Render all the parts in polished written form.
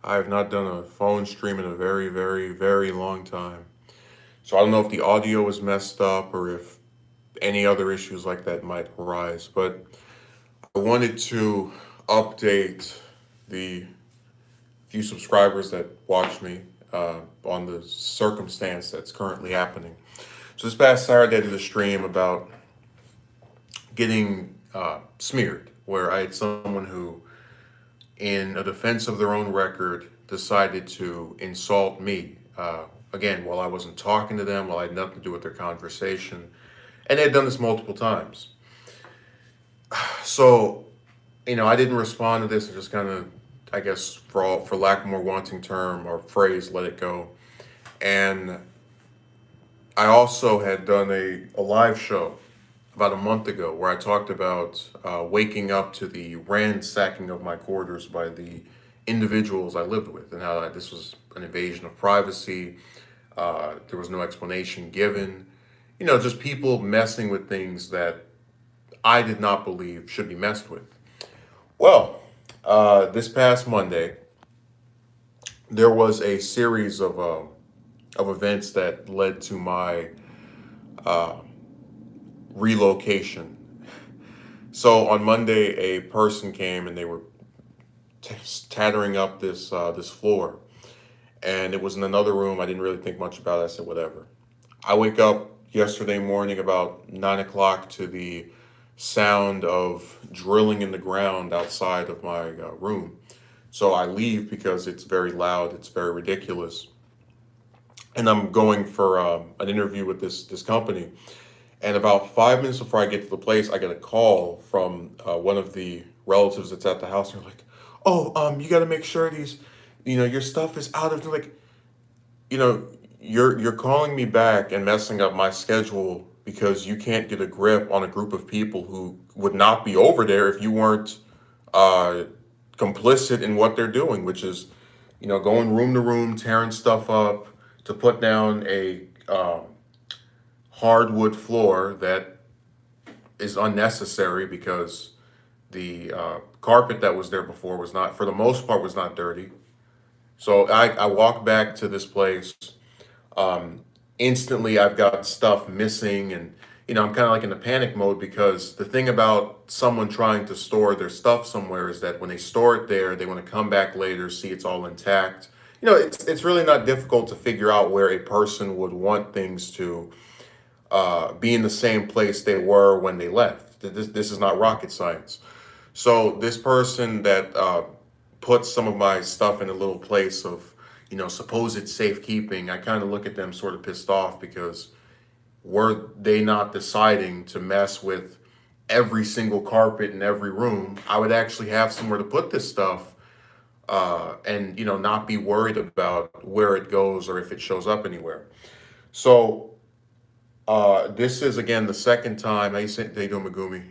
I have not done a phone stream in a very, very, very long time. So I don't know if the audio is messed up or if any other issues like that might arise. But I wanted to update the few subscribers that watch me on the circumstance that's currently happening. So this past Saturday, I did a stream about getting smeared, where I had someone who, in a defense of their own record, decided to insult me. Again, while I wasn't talking to them, while I had nothing to do with their conversation. And they had done this multiple times. So, I didn't respond to this. I just kind of, I guess, for lack of a more wanting term or phrase, let it go. And I also had done a live show about a month ago where I talked about waking up to the ransacking of my quarters by the individuals I lived with, and how this was an invasion of privacy. There was no explanation given. Just people messing with things that I did not believe should be messed with. Well, this past Monday, there was a series of events that led to my relocation. So on Monday, a person came and they were tattering up this floor, and it was in another room. I didn't really think much about it. I said whatever. I wake up yesterday morning about 9 o'clock to the sound of drilling in the ground outside of my room. So I leave because it's very loud. It's very ridiculous, and I'm going for an interview with this company. And about 5 minutes before I get to the place, I get a call from one of the relatives that's at the house. They're like, "Oh, you got to make sure your stuff is out of." They're like, you know, you're calling me back and messing up my schedule because you can't get a grip on a group of people who would not be over there if you weren't uh, complicit in what they're doing, which is, going room to room, tearing stuff up to put down a hardwood floor that is unnecessary because the carpet that was there before was not, for the most part, was not dirty. So I walk back to this place. Instantly, I've got stuff missing, and I'm kind of like in a panic mode because the thing about someone trying to store their stuff somewhere is that when they store it there, they want to come back later, see it's all intact. It's really not difficult to figure out where a person would want things to be in the same place they were when they left. This is not rocket science. So this person that put some of my stuff in a little place of, supposed safekeeping, I kind of look at them sort of pissed off because were they not deciding to mess with every single carpet in every room, I would actually have somewhere to put this stuff and, not be worried about where it goes or if it shows up anywhere. So this is again the second time. How you doing, Megumi?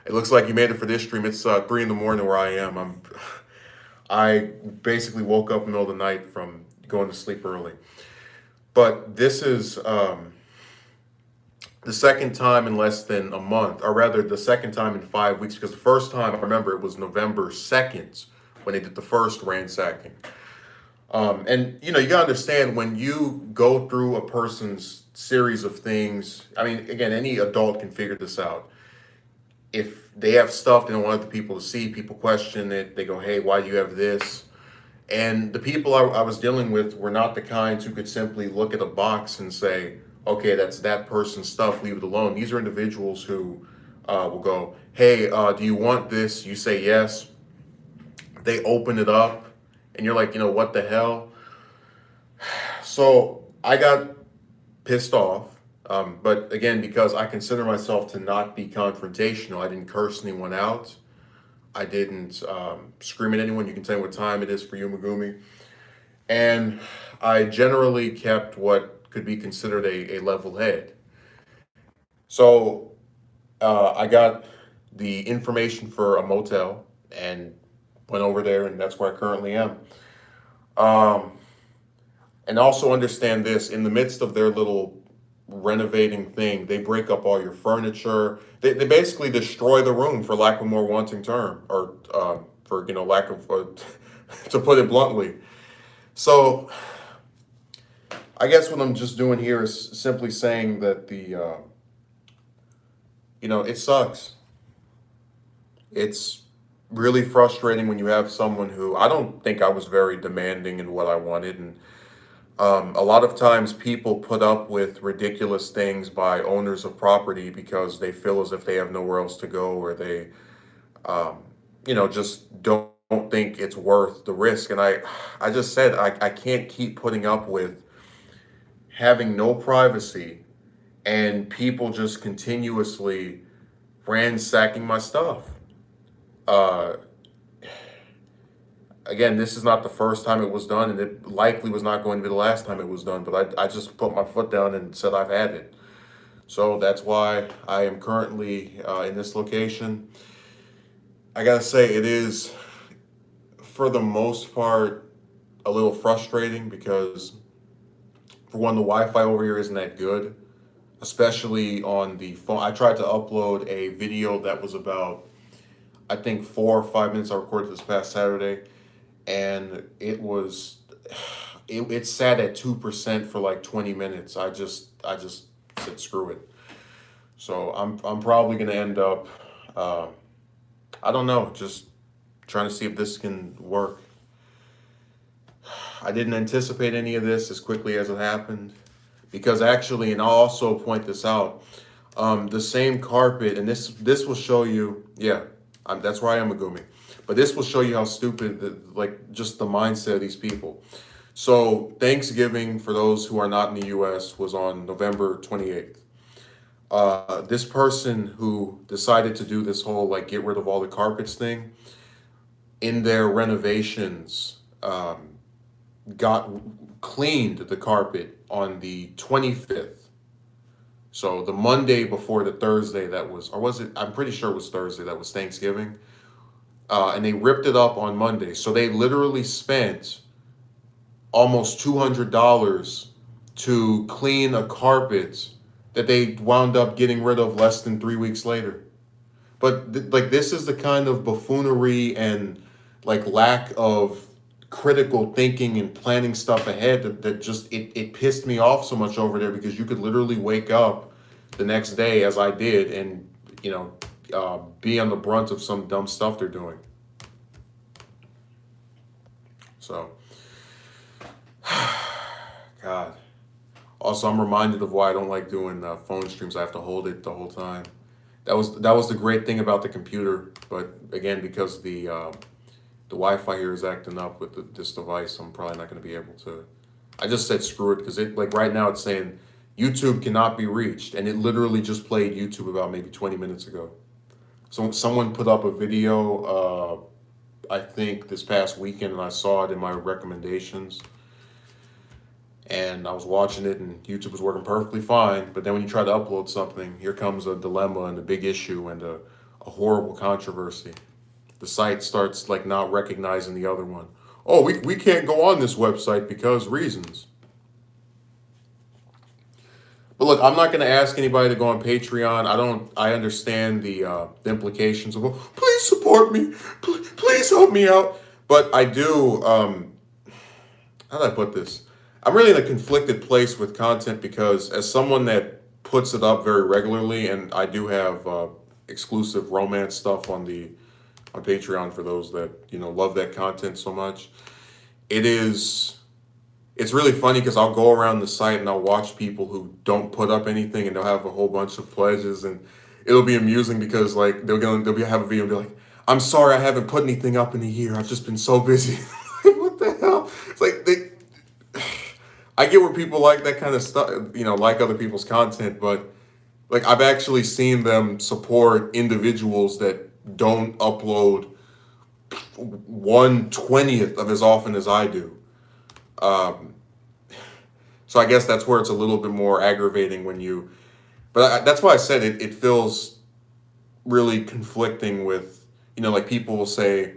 It looks like you made it for this stream. It's 3 in the morning where I am. I basically woke up in the middle of the night from going to sleep early. But this is the second time in less than a month, or rather, the second time in 5 weeks. Because the first time I remember it was November 2nd when they did the first ransacking. And you gotta understand when you go through a person's series of things. I mean, again, any adult can figure this out. If they have stuff they don't want other people to see, people question it. They go, "Hey, why do you have this?" And the people I was dealing with were not the kinds who could simply look at a box and say, "Okay, that's that person's stuff. Leave it alone." These are individuals who will go, "Hey, do you want this?" You say yes. They open it up, and you're like, what the hell? So I got pissed off. But again, because I consider myself to not be confrontational, I didn't curse anyone out. I didn't scream at anyone. You can tell me what time it is for you, Megumi. And I generally kept what could be considered a level head. So I got the information for a motel and went over there, and that's where I currently am. Um, and also understand this, in the midst of their little renovating thing, they break up all your furniture. They basically destroy the room, for lack of a more wanting term, or for lack of to put it bluntly. So I guess what I'm just doing here is simply saying that it sucks. It's really frustrating when you have someone who I don't think I was very demanding in what I wanted. And a lot of times people put up with ridiculous things by owners of property because they feel as if they have nowhere else to go, or they, um, just don't think it's worth the risk. And I just said, I can't keep putting up with having no privacy and people just continuously ransacking my stuff. Uh, Again, this is not the first time it was done, and it likely was not going to be the last time it was done. But I just put my foot down and said I've had it. So that's why I am currently in this location. I gotta say, it is, for the most part, a little frustrating because, for one, the Wi-Fi over here isn't that good, especially on the phone. I tried to upload a video that was about, I think, 4 or 5 minutes. I recorded this past Saturday, and it sat at 2% for like 20 minutes. I just said screw it. So I'm probably gonna end up, uh, I don't know, just trying to see if this can work. I didn't anticipate any of this as quickly as it happened, because actually, and I'll also point this out, the same carpet, and this will show you, yeah, that's where I am, Megumi. But this will show you how stupid, like, just the mindset of these people. So Thanksgiving, for those who are not in the U.S., was on November 28th. This person who decided to do this whole, like, get rid of all the carpets thing, in their renovations, got cleaned the carpet on the 25th. So the Monday before the Thursday that was, or was it? I'm pretty sure it was Thursday. That was Thanksgiving. And they ripped it up on Monday. So they literally spent almost $200 to clean a carpet that they wound up getting rid of less than 3 weeks later. But like, this is the kind of buffoonery and, like, lack of critical thinking and planning stuff ahead that just it pissed me off so much over there, because you could literally wake up the next day, as I did, and be on the brunt of some dumb stuff they're doing. So, God. Also, I'm reminded of why I don't like doing phone streams. I have to hold it the whole time. That was the great thing about the computer, but again, because the Wi-Fi here is acting up with this device, I'm probably not going to be able to. I just said screw it, because it, like, right now it's saying YouTube cannot be reached, and it literally just played YouTube about maybe 20 minutes ago. So someone put up a video, I think this past weekend, and I saw it in my recommendations. And I was watching it, and YouTube was working perfectly fine. But then when you try to upload something, here comes a dilemma and a big issue and a horrible controversy. The site starts, like, not recognizing the other one. Oh, we can't go on this website because reasons. But look, I'm not going to ask anybody to go on Patreon. I understand the implications of, oh, please support me. Please help me out. But I do, how do I put this? I'm really in a conflicted place with content, because as someone that puts it up very regularly, and I do have exclusive romance stuff on Patreon for those that love that content so much. It's really funny, because I'll go around the site and I'll watch people who don't put up anything, and they'll have a whole bunch of pledges, and it'll be amusing because, like, have a video and be like, I'm sorry I haven't put anything up in a year. I've just been so busy. What the hell? It's like I get where people like that kind of stuff, like other people's content, but, like, I've actually seen them support individuals that don't upload 1/20th of as often as I do. Um, so I guess that's where it's a little bit more aggravating but that's why I said it feels really conflicting with, like, people will say,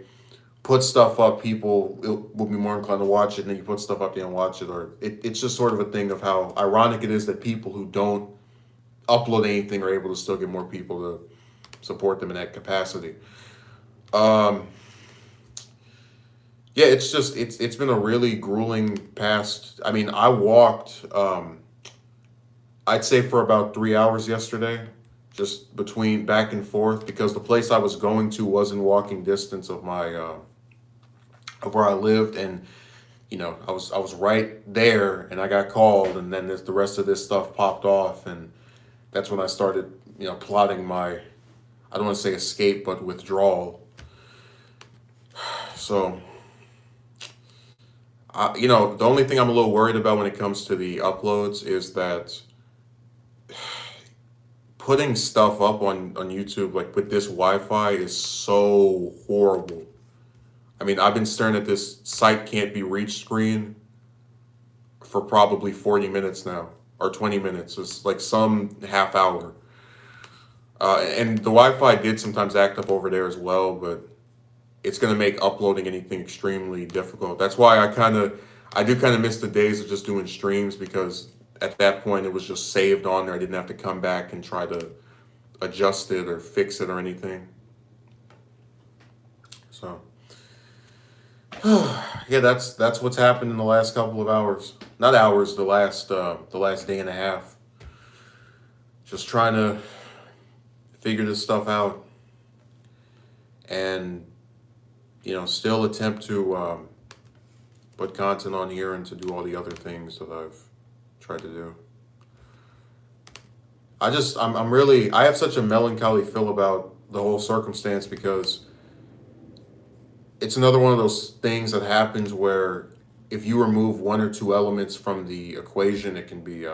put stuff up, people will be more inclined to watch it, and then you put stuff up, they don't watch it, or it's just sort of a thing of how ironic it is that people who don't upload anything are able to still get more people to support them in that capacity. Um, Yeah, it's been a really grueling past. I mean, I walked I'd say for about 3 hours yesterday, just between back and forth because the place I was going to was in walking distance of my of where I lived, and I was right there, and I got called, and then the rest of this stuff popped off, and that's when I started plotting my, I don't want to say escape, but withdrawal. So the only thing I'm a little worried about when it comes to the uploads is that putting stuff up on YouTube like with this Wi-Fi is so horrible. I mean, I've been staring at this site can't be reached screen for probably 40 minutes now, or 20 minutes. It's like some half hour. And the Wi-Fi did sometimes act up over there as well, but it's going to make uploading anything extremely difficult. That's why I do kind of miss the days of just doing streams because at that point it was just saved on there. I didn't have to come back and try to adjust it or fix it or anything. So yeah, that's what's happened in the last couple of hours. Not hours, the last day and a half. Just trying to figure this stuff out and still attempt to put content on here and to do all the other things that I've tried to do. I'm really, I have such a melancholy feel about the whole circumstance because it's another one of those things that happens where if you remove one or two elements from the equation, it can be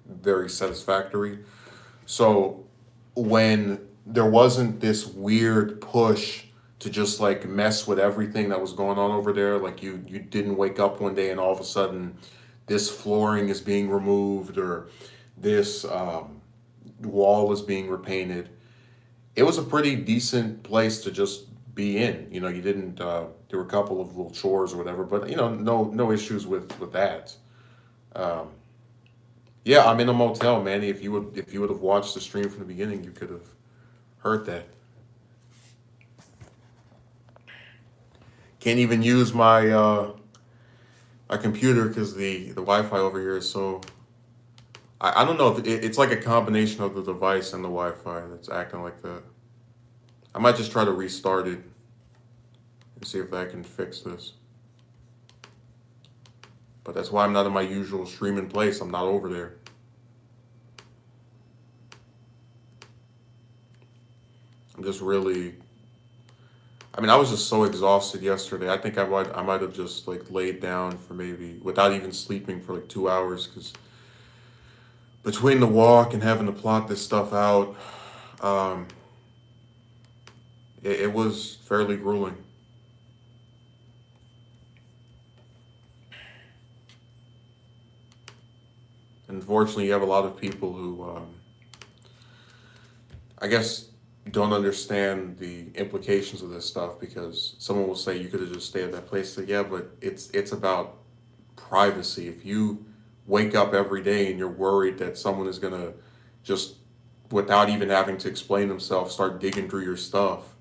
very satisfactory. So when there wasn't this weird push to just like mess with everything that was going on over there, like you didn't wake up one day and all of a sudden this flooring is being removed or this wall is being repainted. It was a pretty decent place to just be in. You didn't. There were a couple of little chores or whatever, but no issues with that. Um, yeah, I'm in a motel, Manny. If you would have watched the stream from the beginning, you could have heard that. Can't even use my computer because the Wi-Fi over here is so. I don't know if it's like a combination of the device and the Wi-Fi that's acting like that. I might just try to restart it and see if that can fix this. But that's why I'm not in my usual streaming place. I'm not over there. I'm just really. I mean, I was just so exhausted yesterday. I think I might have just like laid down for maybe without even sleeping for like 2 hours because between the walk and having to plot this stuff out, um, it was fairly grueling. Unfortunately, you have a lot of people who, I guess, don't understand the implications of this stuff because someone will say you could have just stayed at that place. So yeah, but it's about privacy. If you wake up every day and you're worried that someone is gonna just, without even having to explain themselves, start digging through your stuff,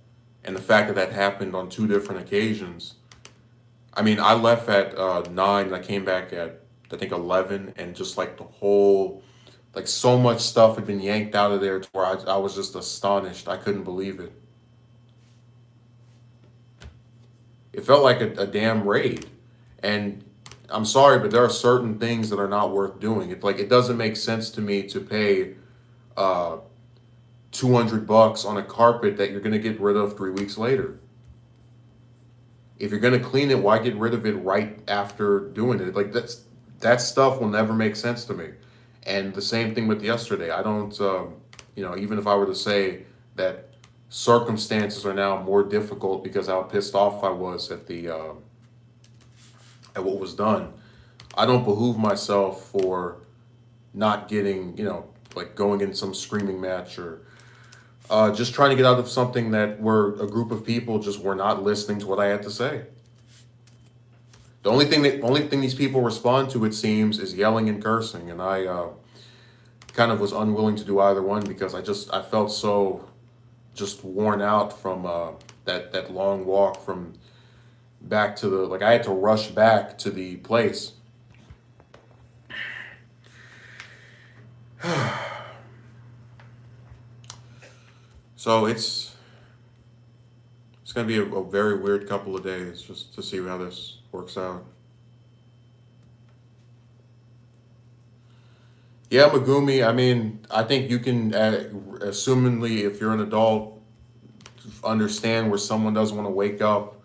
and the fact that that happened on two different occasions. I mean, I left at 9 and I came back at I think 11, and just like the whole, like so much stuff had been yanked out of there to where I was just astonished. I couldn't believe it. It felt like a damn raid. And I'm sorry, but there are certain things that are not worth doing. It's like it doesn't make sense to me to pay uh, $200 on a carpet that you're gonna get rid of 3 weeks later. If you're gonna clean it, why get rid of it right after doing it? Like that stuff will never make sense to me. And the same thing with yesterday. I don't, even if I were to say that circumstances are now more difficult because how pissed off I was at what was done, I don't behoove myself for not getting, like going in some screaming match or just trying to get out of something that where a group of people just were not listening to what I had to say. The only thing these people respond to, it seems, is yelling and cursing, and I kind of was unwilling to do either one because I felt so just worn out from that long walk from back to the, like, I had to rush back to the place. So it's gonna be a very weird couple of days just to see how this works out. Yeah, Megumi. I mean, I think you can, assumingly, if you're an adult, understand where someone doesn't want to wake up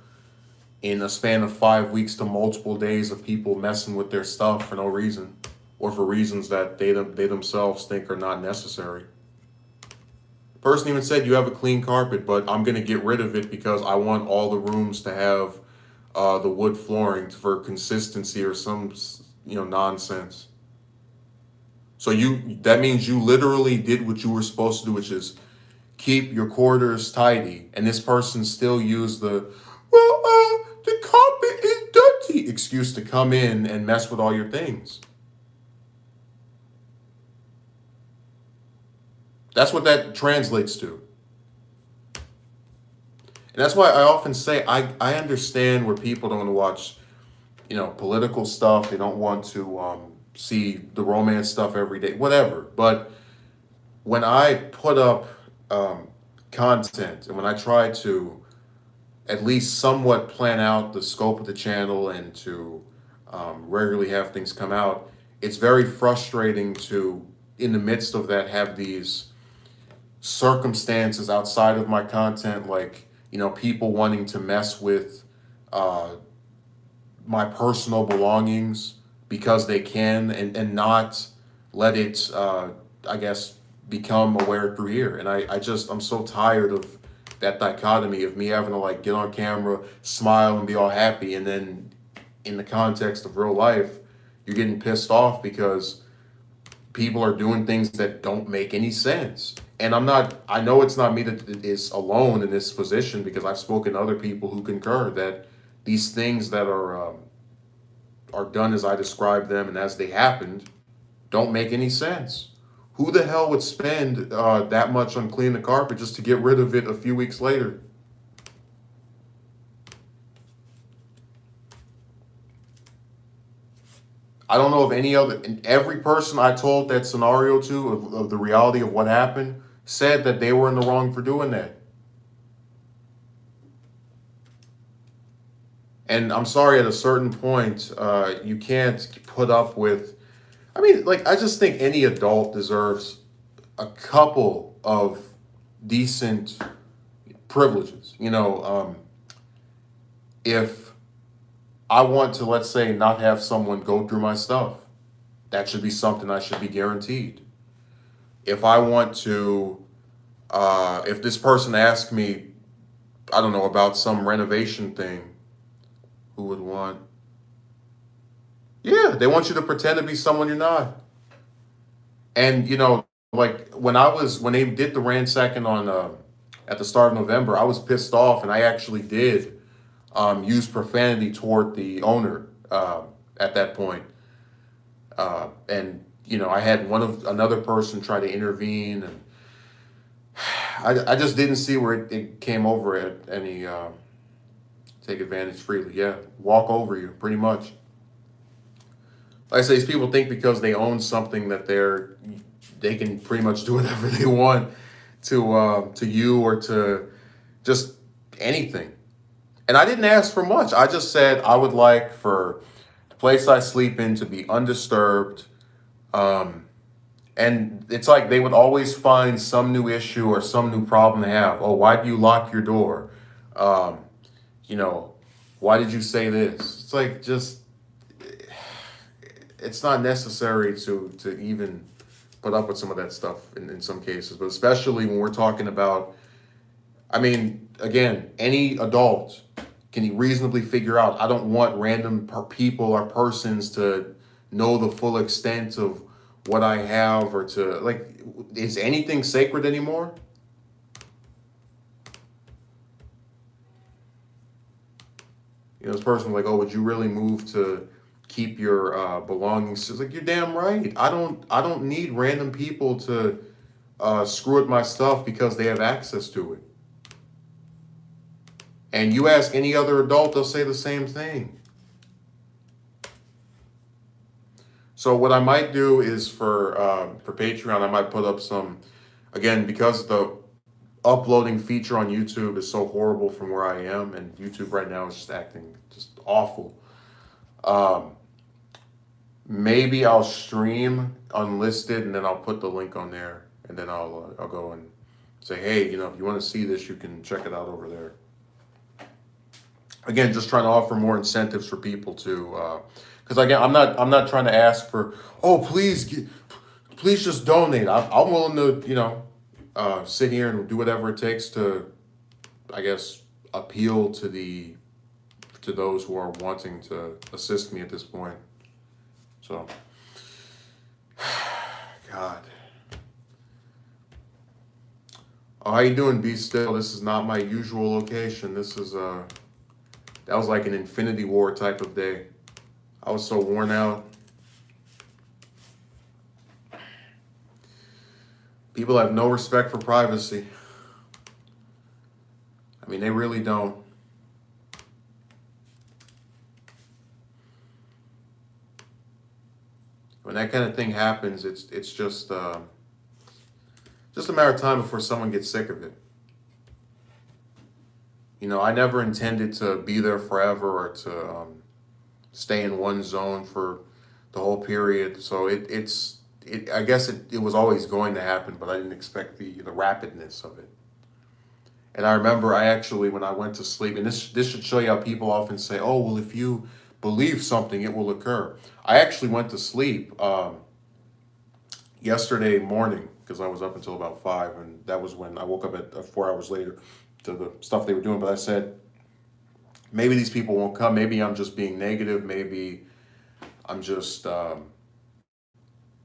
in a span of 5 weeks to multiple days of people messing with their stuff for no reason, or for reasons that they themselves think are not necessary. The person even said you have a clean carpet, but I'm gonna get rid of it because I want all the rooms to have the wood flooring for consistency or some nonsense. So that means you literally did what you were supposed to do, which is keep your quarters tidy, and this person still used the carpet is dirty excuse to come in and mess with all your things. That's what that translates to. And that's why I often say I understand where people don't want to watch, political stuff. They don't want to see the romance stuff every day, whatever. But when I put up um, content and when I try to at least somewhat plan out the scope of the channel and to regularly have things come out, it's very frustrating to, in the midst of that, have these circumstances outside of my content, like, people wanting to mess with uh, my personal belongings because they can, and not let it, I guess, become aware through here. And I'm so tired of that dichotomy of me having to like get on camera, smile, and be all happy, and then in the context of real life, you're getting pissed off because people are doing things that don't make any sense. And I know it's not me that is alone in this position, because I've spoken to other people who concur that these things that are done as I described them and as they happened don't make any sense. Who the hell would spend that much on cleaning the carpet just to get rid of it a few weeks later? I don't know of any other, and every person I told that scenario to of the reality of what happened said that they were in the wrong for doing that. And I'm sorry, at a certain point, you can't put up with. I mean, like, I just think any adult deserves a couple of decent privileges. If I want to, let's say, not have someone go through my stuff, that should be something I should be guaranteed. If I want to, if this person asks me, I don't know, about some renovation thing, who would want? Yeah, they want you to pretend to be someone you're not. And like when they did the ransacking on at the start of November, I was pissed off, and I actually did use profanity toward the owner at that point. And I had another person try to intervene, and I just didn't see where it came over at any take advantage freely. Yeah, walk over you, pretty much. Like I say, these people think because they own something that they can pretty much do whatever they want to you or to just anything. And I didn't ask for much. I just said I would like for the place I sleep in to be undisturbed. Um, and it's like they would always find some new issue or some new problem to have. Oh, why do you lock your door? Um, you know, why did you say this? It's like, just, it's not necessary to even put up with some of that stuff in some cases, but especially when we're talking about, I mean, again, any adult can reasonably figure out, I don't want random people or persons to know the full extent of what I have, or to, like, is anything sacred anymore? This person was like, oh, would you really move to keep your belongings? It's like, you're damn right. I don't need random people to screw with my stuff because they have access to it. And you ask any other adult, they'll say the same thing. So what I might do is for Patreon, I might put up some, again, because the uploading feature on YouTube is so horrible from where I am, and YouTube right now is just acting just awful. Um, Maybe I'll stream unlisted, and then I'll put the link on there, and then I'll go and say, hey, if you want to see this, you can check it out over there. Again, just trying to offer more incentives for people to, because again, I'm not trying to ask for, oh, please just donate. I'm willing to, sit here and do whatever it takes to, I guess, appeal to those who are wanting to assist me at this point. So, God. Oh, how you doing, Be Still? This is not my usual location. That was like an Infinity War type of day. I was so worn out. People have no respect for privacy. I mean, they really don't. When that kind of thing happens, it's just a matter of time before someone gets sick of it. I never intended to be there forever or to stay in one zone for the whole period. So I guess it was always going to happen, but I didn't expect the rapidness of it. And I remember when I went to sleep, and this should show you how people often say, oh, well, if you believe something, it will occur. I actually went to sleep yesterday morning because I was up until about 5, and that was when I woke up at 4 hours later to the stuff they were doing. But I said, maybe these people won't come. Maybe I'm just being negative. Maybe I'm just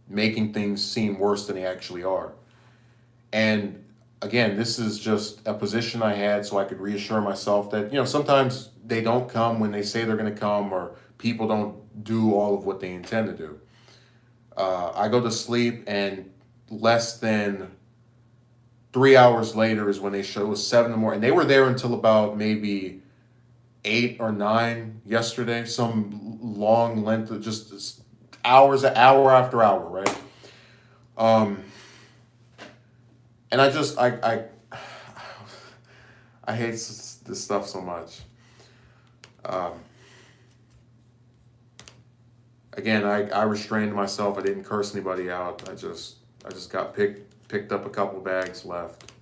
making things seem worse than they actually are. And again, this is just a position I had so I could reassure myself that, sometimes they don't come when they say they're going to come, or people don't do all of what they intend to do. I go to sleep, and less than 3 hours later is when they show. It was 7 in the morning. And they were there until about maybe 8 or 9 yesterday. Some long length of just hour after hour, right? And I hate this stuff so much. Again, I restrained myself. I didn't curse anybody out. I just got picked up a couple bags, left.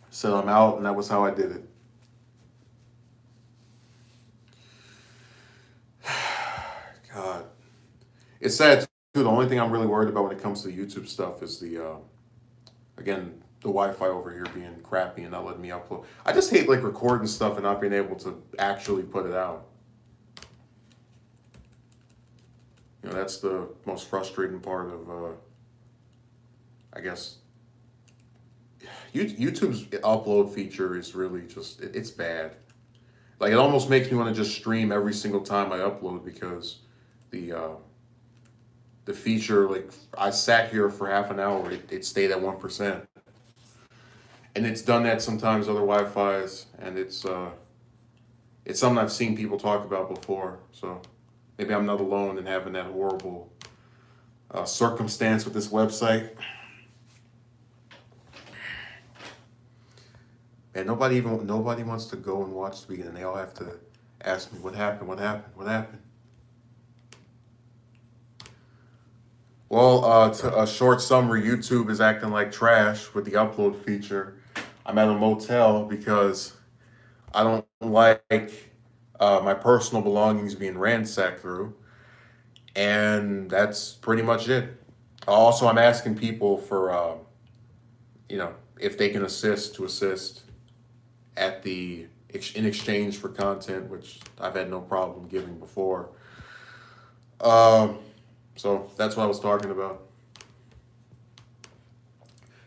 Said I'm out, and that was how I did it. God, it's sad too. The only thing I'm really worried about when it comes to the YouTube stuff is the Wi-Fi over here being crappy and not letting me upload. I just hate recording stuff and not being able to actually put it out. That's the most frustrating part of, I guess, YouTube's upload feature is really just, it's bad. It almost makes me want to just stream every single time I upload, because the feature, I sat here for half an hour, it stayed at 1%. And it's done that sometimes other Wi-Fis, and it's something I've seen people talk about before, so maybe I'm not alone in having that horrible circumstance with this website. And nobody wants to go and watch the beginning. They all have to ask me, what happened? Well, to a short summary, YouTube is acting like trash with the upload feature. I'm at a motel because I don't like my personal belongings being ransacked through. And that's pretty much it. Also, I'm asking people for, if they can assist in exchange for content, which I've had no problem giving before. So that's what I was talking about.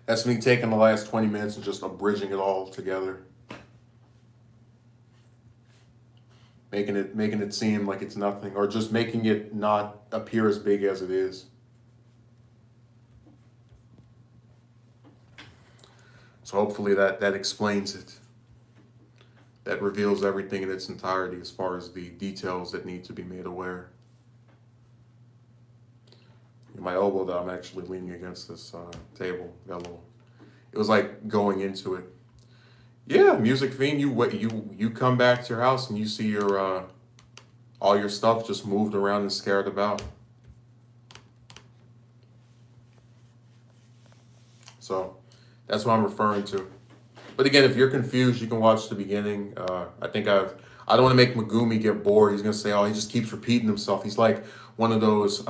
That's me taking the last 20 minutes and just abridging it all together. Making it seem like it's nothing, or just making it not appear as big as it is. So hopefully that explains it. That reveals everything in its entirety as far as the details that need to be made aware. In my elbow, that I'm actually leaning against this table, got a little. It was like going into it. Yeah, Music Fiend. You come back to your house and you see your all your stuff just moved around and scattered about. So that's what I'm referring to. But again, if you're confused, you can watch the beginning. I don't want to make Megumi get bored. He's gonna say, "Oh, he just keeps repeating himself." He's like one of those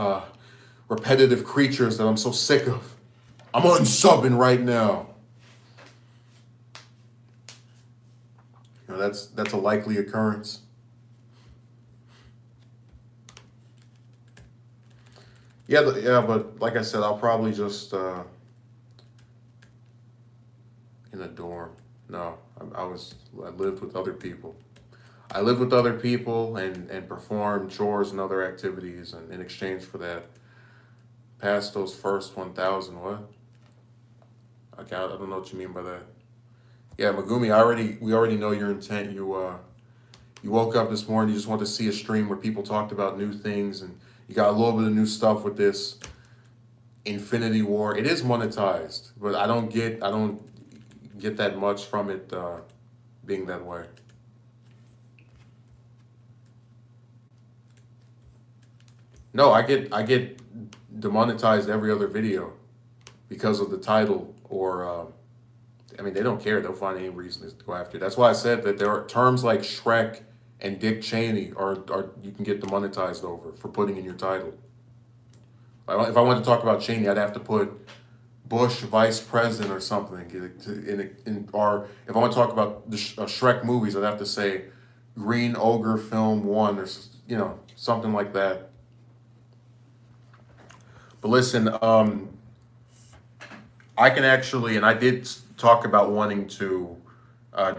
repetitive creatures that I'm so sick of. I'm unsubbing right now. You know, that's a likely occurrence. Yeah, yeah, but like I said, I'll probably just in a dorm. No, I lived with other people. I lived with other people and performed chores and other activities, and in exchange for that, passed those first 1,000. What? Okay, I don't know what you mean by that. Yeah, Megumi, we already know your intent. You woke up this morning, you just want to see a stream where people talked about new things, and you got a little bit of new stuff with this Infinity War. It is monetized, but I don't get that much from it being that way. No, I get demonetized every other video because of the title or I mean they don't care. They'll find any reason to go after it. That's why I said that there are terms like Shrek and Dick Cheney are you can get demonetized over for putting in your title. If I wanted to talk about Cheney, I'd have to put Bush vice president or something. Or if I want to talk about the Shrek movies, I'd have to say Green Ogre Film One or something like that. But listen, I can actually, and I did talk about wanting to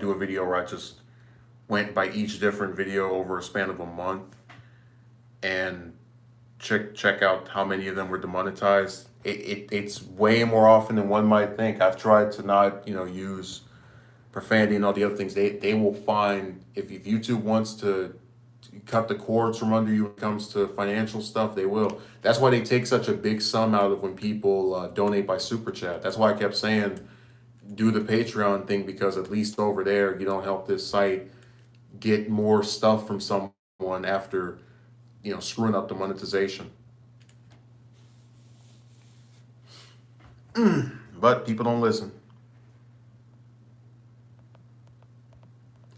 do a video where I just went by each different video over a span of a month and check out how many of them were demonetized. It's way more often than one might think. I've tried to not use profanity and all the other things. They will find if YouTube wants to cut the cords from under you when it comes to financial stuff, they will. That's why they take such a big sum out of when people donate by super chat. That's why I kept saying do the Patreon thing, because at least over there you don't help this site get more stuff from someone after screwing up the monetization. But people don't listen.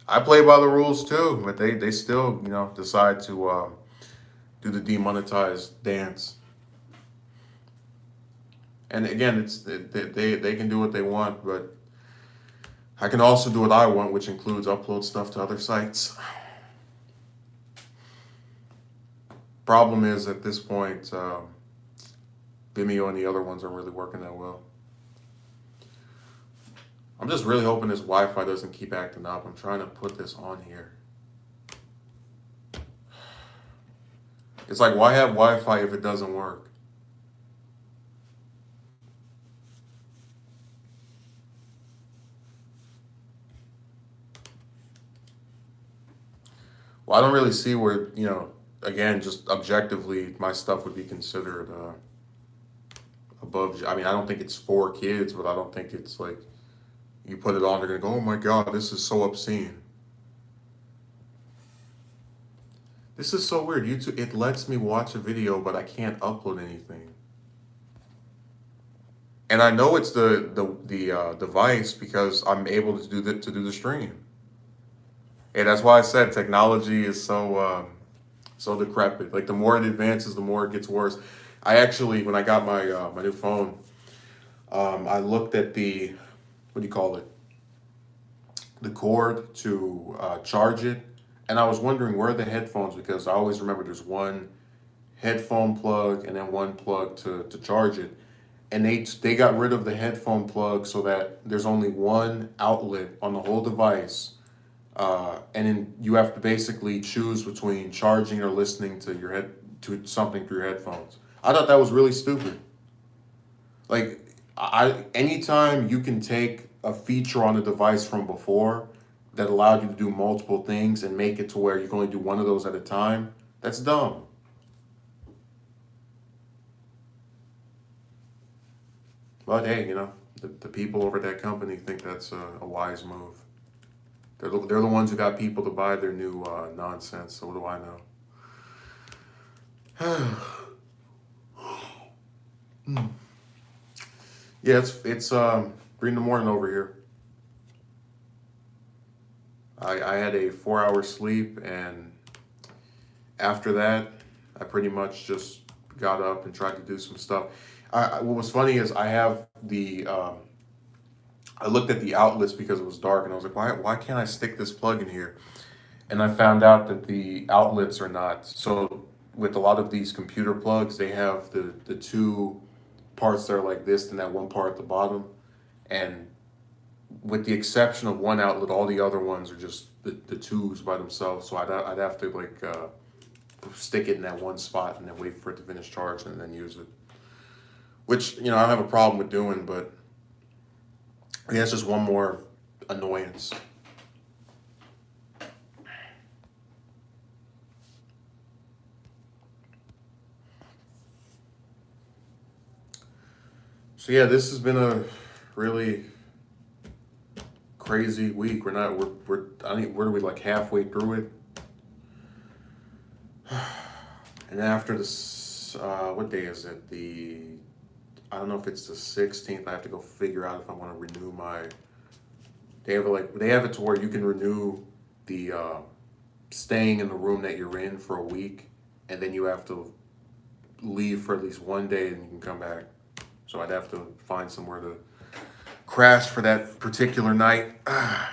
I play by the rules too, but they still decide to do the demonetized dance. And again, they can do what they want, but I can also do what I want, which includes upload stuff to other sites. Problem is, at this point, Vimeo and the other ones aren't really working that well. I'm just really hoping this Wi-Fi doesn't keep acting up. I'm trying to put this on here. It's like, why have Wi-Fi if it doesn't work? Well, I don't really see where, again, just objectively, my stuff would be considered above. I mean, I don't think it's for kids, but I don't think it's like you put it on, they're going to go, oh my God, this is so obscene. This is so weird. YouTube, it lets me watch a video, but I can't upload anything. And I know it's the device because I'm able to do the stream. And that's why I said technology is so decrepit. Like the more it advances, the more it gets worse. I actually, when I got my my new phone, I looked at the what do you call it? The cord to charge it, and I was wondering where are the headphones, because I always remember there's one headphone plug and then one plug to charge it, and they got rid of the headphone plug so that there's only one outlet on the whole device, and then you have to basically choose between charging or listening to to something through your headphones. I thought that was really stupid. Like anytime you can take a feature on the device from before that allowed you to do multiple things and make it to where you can only do one of those at a time, that's dumb. But hey, the people over at that company think that's a wise move. They're the ones who got people to buy their new nonsense. So what do I know? Yeah, it's 3 in the morning over here. I had a 4 hour sleep, and after that, I pretty much just got up and tried to do some stuff. What was funny is I looked at the outlets because it was dark, and I was like, why can't I stick this plug in here? And I found out that the outlets are not. So with a lot of these computer plugs, they have the two parts that are like this and that one part at the bottom. And with the exception of one outlet, all the other ones are just the twos by themselves. So I'd have to stick it in that one spot and then wait for it to finish charging and then use it. Which, I don't have a problem with doing, but I guess just one more annoyance. So yeah, this has been a really crazy week. I think we're like halfway through it. And after this, what day is it? I don't know if it's the 16th. I have to go figure out if I want to renew my. They have it to where you can renew the staying in the room that you're in for a week, and then you have to leave for at least one day, and you can come back. So I'd have to find somewhere to crash for that particular night. I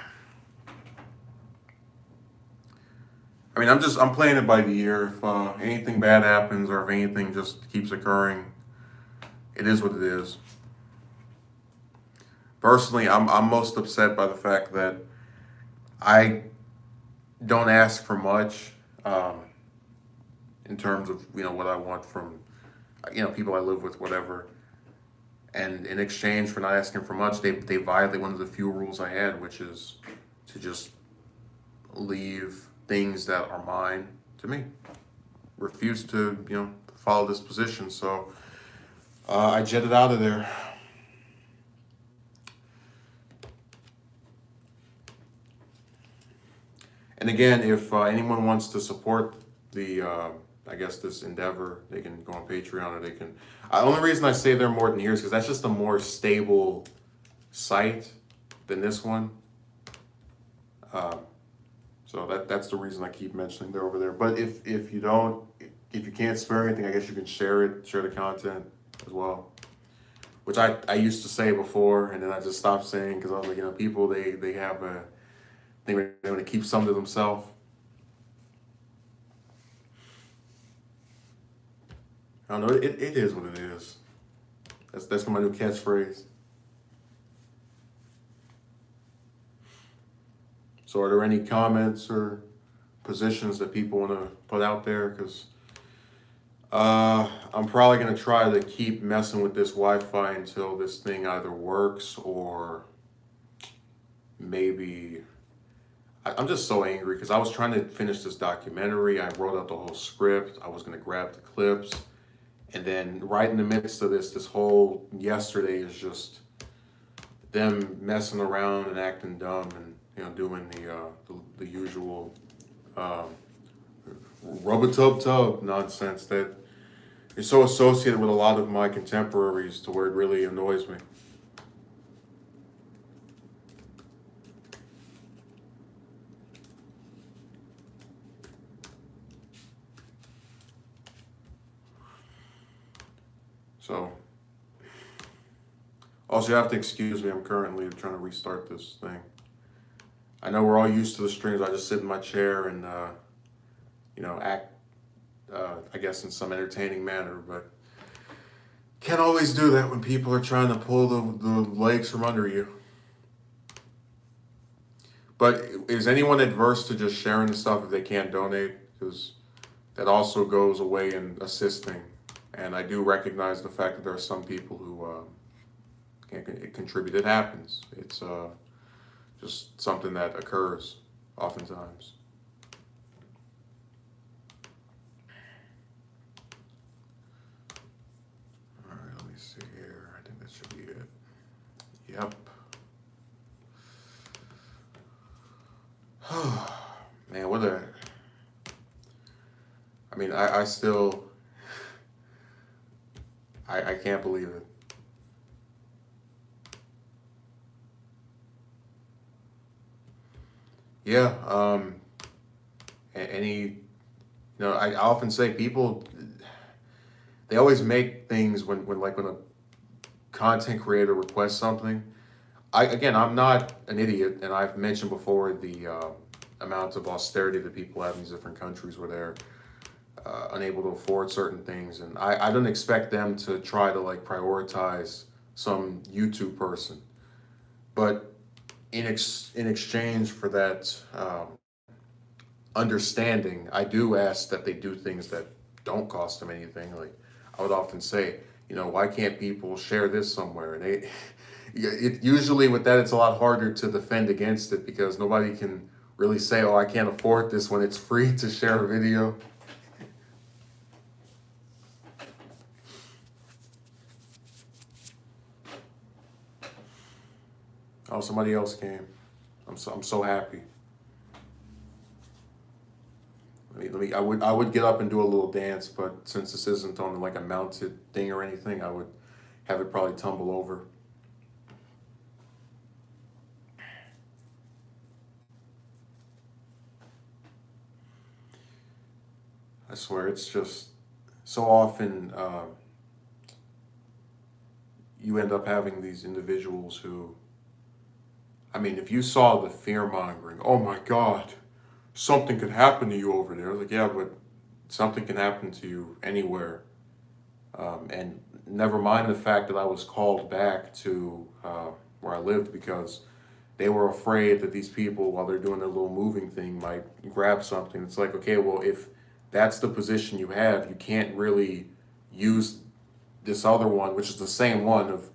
mean, I'm playing it by the ear. If anything bad happens or if anything just keeps occurring, it is what it is. Personally, I'm most upset by the fact that I don't ask for much in terms of what I want from people I live with, whatever. And in exchange for not asking for much, they violate one of the few rules I had, which is to just leave things that are mine to me. Refuse to follow this position. So I jetted out of there. And again, if anyone wants to support I guess this endeavor, they can go on Patreon or they can. The only reason I say they're more than here is because that's just a more stable site than this one. So that's the reason I keep mentioning they're over there. But if you can't spare anything, I guess you can share the content as well. Which I used to say before, and then I just stopped saying because I was like, people they want to keep some to themselves. I don't know. It is what it is. That's my new catchphrase. So, are there any comments or positions that people want to put out there? Because I'm probably going to try to keep messing with this Wi-Fi until this thing either works or maybe. I'm just so angry because I was trying to finish this documentary. I wrote out the whole script. I was going to grab the clips. And then right in the midst of this whole yesterday is just them messing around and acting dumb and doing the usual rub-a-tub-tub nonsense that is so associated with a lot of my contemporaries to where it really annoys me. So, also you have to excuse me, I'm currently trying to restart this thing. I know we're all used to the streams. I just sit in my chair and, act, I guess, in some entertaining manner, but can't always do that when people are trying to pull the legs from under you. But is anyone adverse to just sharing the stuff if they can't donate? Because that also goes away in assisting. And I do recognize the fact that there are some people who It contribute. It happens. It's just something that occurs oftentimes. All right, let me see here. I think that should be it. Yep. Man, what a. I mean, I still. I can't believe it. Yeah. Any. I often say people. They always make things when a content creator requests something. I'm not an idiot, and I've mentioned before the amount of austerity that people have in these different countries where they're unable to afford certain things, and I don't expect them to try to like prioritize some YouTube person, but in exchange for that understanding, I do ask that they do things that don't cost them anything. Like I would often say, why can't people share this somewhere? And usually with that, it's a lot harder to defend against it because nobody can really say, "Oh, I can't afford this" when it's free to share a video. Oh, somebody else came. I'm so happy. I would get up and do a little dance, but since this isn't on like a mounted thing or anything, I would have it probably tumble over. I swear, it's just so often you end up having these individuals who, I mean, if you saw the fear mongering, oh my God, something could happen to you over there. Like, yeah, but something can happen to you anywhere. And never mind the fact that I was called back to where I lived because they were afraid that these people, while they're doing their little moving thing, might grab something. It's like, okay, well, if that's the position you have, you can't really use this other one, which is the same one of,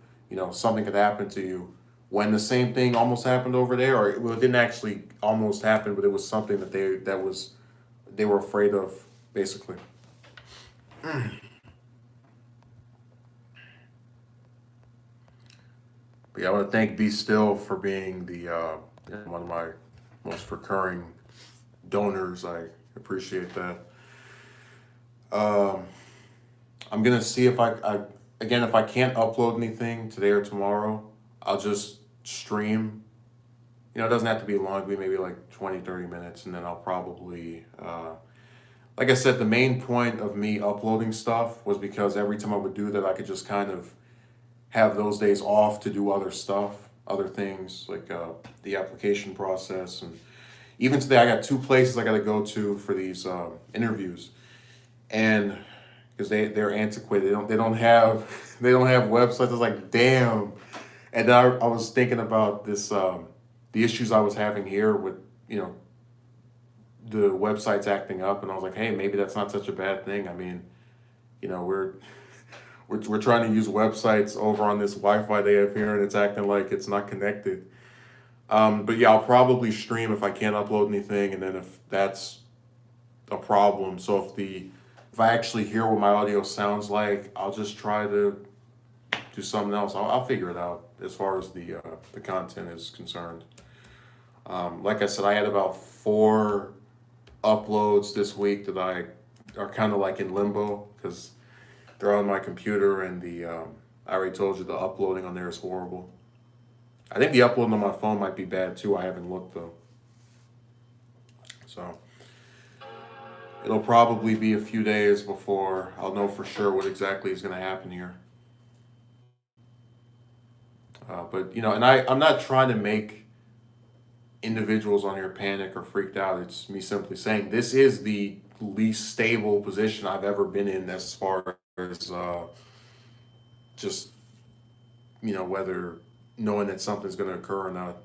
something could happen to you when the same thing almost happened over there, or well, it didn't actually almost happen, but it was something they were afraid of, basically. But yeah, I want to thank Be Still for being the one of my most recurring donors. I appreciate that. Um, I'm gonna see if I again if I can't upload anything today or tomorrow, I'll just stream. It doesn't have to be long. It'll be maybe like 20, 30 minutes, and then I'll probably like I said, the main point of me uploading stuff was because every time I would do that, I could just kind of have those days off to do other stuff, other things like the application process. And even today, I got two places I got to go to for these interviews, and because they're antiquated, they don't have they don't have websites. I was like, damn. And then I was thinking about this the issues I was having here with you know the websites acting up, and I was like, hey, maybe that's not such a bad thing. I mean, we're trying to use websites over on this Wi-Fi they have here, and it's acting like it's not connected. But yeah, I'll probably stream if I can't upload anything, and then if that's a problem, so if I actually hear what my audio sounds like, I'll just try to do something else. I'll figure it out as far as the content is concerned. Like I said, I had about four uploads this week that I are kind of like in limbo because they're on my computer, and I already told you the uploading on there is horrible. I think the uploading on my phone might be bad too. I haven't looked though. So it'll probably be a few days before I'll know for sure what exactly is going to happen here. But and I'm not trying to make individuals on here panic or freaked out. It's me simply saying this is the least stable position I've ever been in as far as just whether knowing that something's going to occur or not.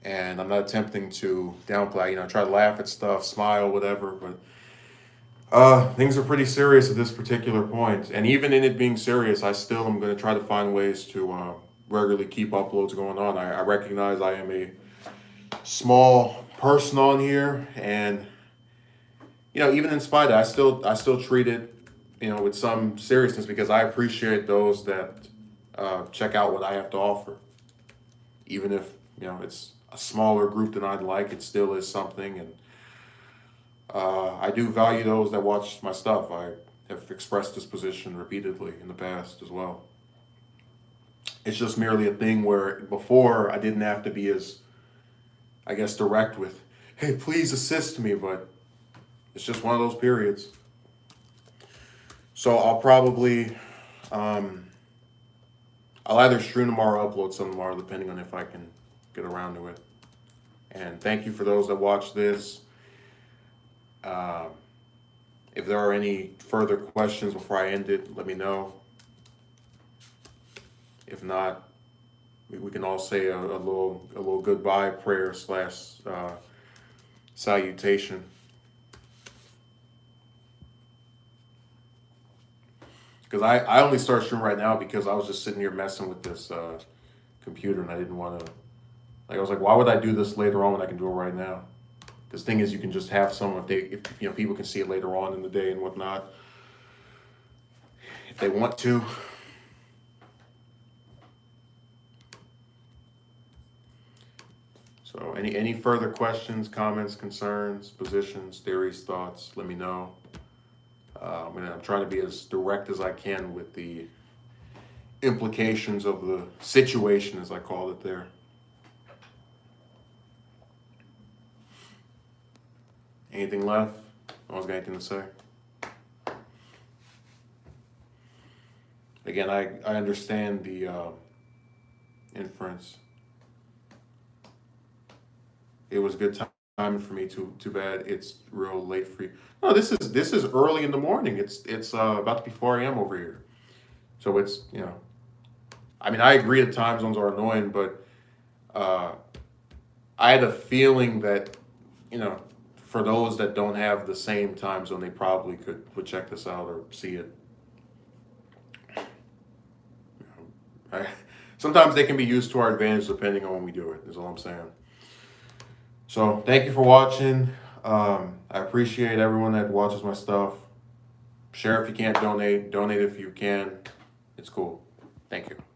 And I'm not attempting to downplay. Try to laugh at stuff, smile, whatever. But Things are pretty serious at this particular point, and even in it being serious, I still am going to try to find ways to regularly keep uploads going on. I recognize I am a small person on here, and even in spite of that, I still treat it, with some seriousness because I appreciate those that check out what I have to offer, even if it's a smaller group than I'd like. It still is something, and I do value those that watch my stuff. I have expressed this position repeatedly in the past as well. It's just merely a thing where before I didn't have to be as, I guess, direct with, hey, please assist me, but it's just one of those periods. So um, I'll either stream tomorrow or upload some tomorrow, depending on if I can get around to it. And thank you for those that watch this. Um, if there are any further questions before I end it, let me know. If not, we can all say a little goodbye prayer slash salutation. Because I only started streaming right now because I was just sitting here messing with this computer, and I didn't want to. Like, I was like, why would I do this later on when I can do it right now? This thing is, you can just have some, if people can see it later on in the day and whatnot, if they want to. So any further questions, comments, concerns, positions, theories, thoughts, let me know. I'm trying to be as direct as I can with the implications of the situation, as I called it there. Anything left? No one's got anything to say? Again, I understand the inference. It was good time for me. Too bad it's real late for you. No, this is early in the morning. It's about to be 4 a.m. over here. So it's I mean, I agree the time zones are annoying, but uh, I had a feeling that you know for those that don't have the same time zone, they probably would check this out or see it. I, Sometimes they can be used to our advantage depending on when we do it. Is all I'm saying. So thank you for watching. I appreciate everyone that watches my stuff. Share if you can't donate. Donate if you can. It's cool. Thank you.